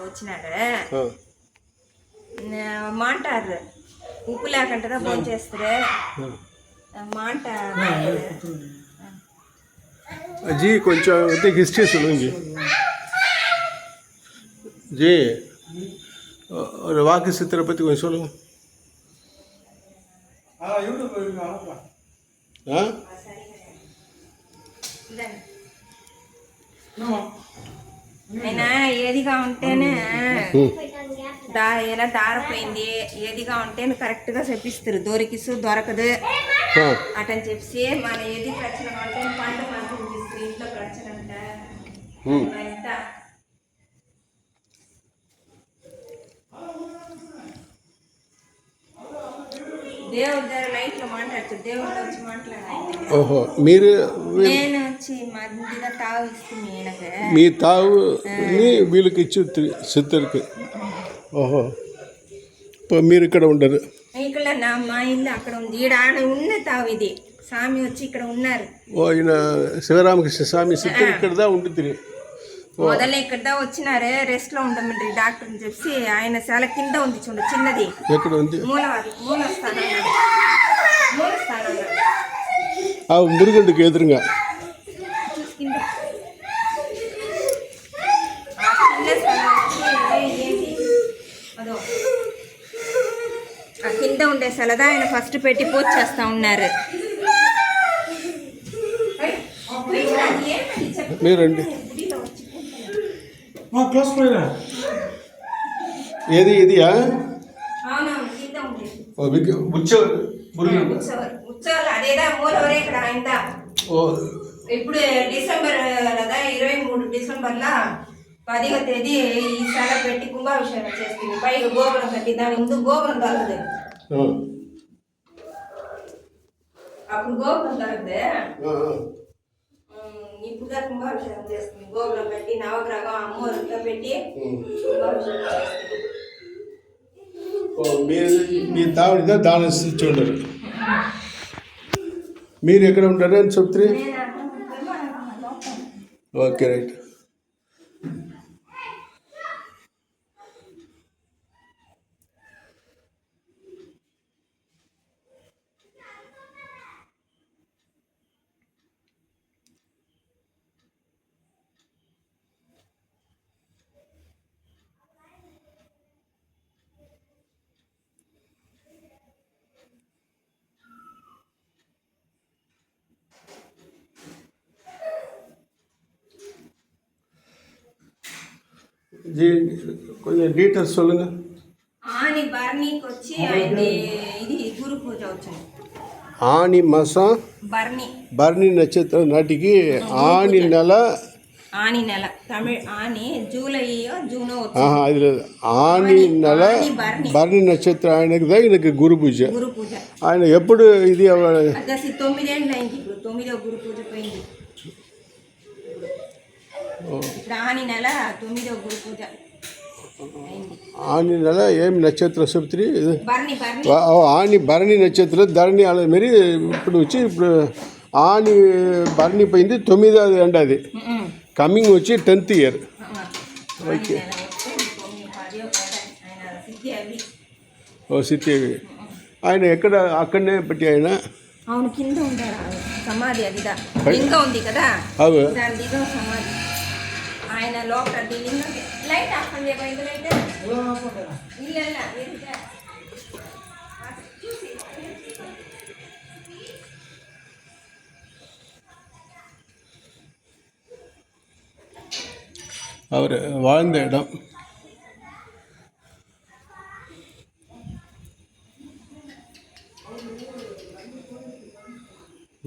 వచ్చినాడు మాంటారు ఉప్పు లేకుండా ఫోన్ చేస్తారు మాంట जी కొంచెం हिस्ट्री சொல்லுங்க जी और वाक्य चित्रपति கொஞ்சம் சொல்லுங்க అయినా ఏదిగా ఉంటేనే ఎలా దారిపోయింది ఏదిగా ఉంటేనే కరెక్ట్గా చెప్పిస్తారు దొరికిసు దొరకదు అటని చెప్పి మన ఏది ప్రచన అంటే పంట చూపిస్తారు ఇంట్లో ప్రచన అంట దేవుడి దగ్గర లైట్లో మాట్లాడుతూ దేవుడితో వచ్చి మాట్లాడాలి. ఓహో మీరు నేను వచ్చి మధ్యగా తావు ఇస్తుంది ఈయనకి మీ తావుని వీళ్ళకి ఇచ్చి సిద్ధరికి. ఓహో మీరు ఇక్కడ ఉండరు ఇక్కడ మా ఇల్లు అక్కడ ఉంది ఈడ ఆడ ఉన్న తావు ఇది స్వామి వచ్చి ఇక్కడ ఉన్నారు. ఓ ఈయన శివరామకృష్ణ స్వామి సిద్ధం ఇక్కడ ఉంటుంది. మొదలు ఇక్కడ వచ్చినారు రెస్ట్ లో ఉండమంటారు డాక్టర్ అని చెప్పి ఆయన చాలా కింద ఉంది చూడండి చిన్నది ఎక్కడ ఉంది మూలస్థానం మురుగండికి ఎదురుగా కింద ఉండే సలదా ఆయన ఫస్ట్ పెట్టి పూజ చేస్తా ఉన్నారు. మీరండి ఏది ఇదియా ఇప్పుడు డిసెంబర్ 23 డిసెంబర్లో 10వ తేదీ ఈ సల పెట్టి కుంభాభిషేకం చేస్తుంది. పైగా గోపురం కట్టి దాని ముందు గోపురం దొరకదు అప్పుడు గోపురం దొరకదే ఇప్పుడు కుంభాభిషేకం చేస్తుంది. గోపురం పెట్టి నవగ్రహం అమ్మోరుతో పెట్టి కుంభాభిషేకం చేస్తుంది. మీ తావిడిగా దాని చూడరు. మీరు ఎక్కడ ఉంటారు అని చెప్తే ఓకే రైట్. जी கொஞ்சம் டீட்டெயில்ஸ் சொல்லுங்க. ஆனி பர்ணிக்கு వచ్చి ఇది గురు పూజ వచ్చింది. ఆని మాసం భరణి నక్షత్రం నాటికి ఆని నెల తమిళ ఆని జూలైయో జూనో అది లేదు ఆని నెల భరణి నక్షత్రం ఆయనకి గురు పూజ ఆయన ఎప్పుడు ఇది 9 ఏళ్ళు అయింది. ఇప్పుడు 9వ గురు పూజ పోయింది. ఆని నెల 9వ గురు పూజ ఆని నెల ఏం నక్షత్రం చెప్తుంది ఆని భరణి నక్షత్రం ధరణి అలా మరి ఇప్పుడు వచ్చి ఇప్పుడు ఆని భరణి పోయింది 9వ ఎండ అది కమింగ్ వచ్చి 10th ఇయర్. ఓకే ఓ సిద్ధి ఆయన ఎక్కడ అక్కడనే పెట్టి ఆయన అవును కింద ఉంటారు సమాధి అదిగా లింగం ఉంది కదా దాని దిగం సమాధి ఆయన లోపల లైట్ ఆఫ్ చేయబోయింది లైట్ அவர் வாழ்ந்த இடம்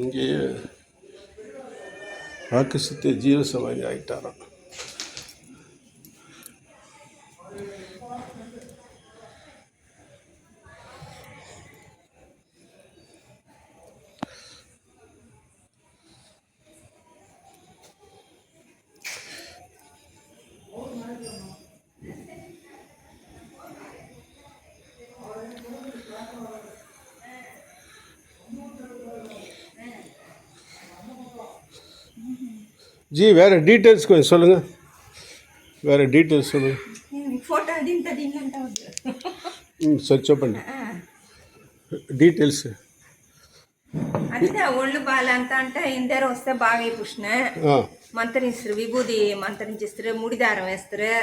இங்கே வாக்குசித்த ஜீவசமாதி ஆயிட்டாராம். जी வேறு டீட்டெயில்ஸ் கொஞ்சம் சொல்லுங்கள். வேறு டீட்டெயில்ஸ் சொல்லுங்கள். ఫోటో దీంతో దీంట్లో వద్దు. సరే చెప్పండి డీటెయిల్స్. అదే ఒళ్ళు బాలంత అంటే ఇందరు వస్తే బాగా అయిపుష్ణ మంత్రిస్తారు, విభూది మంత్రించిస్తారు, ముడి దారం వేస్తారు,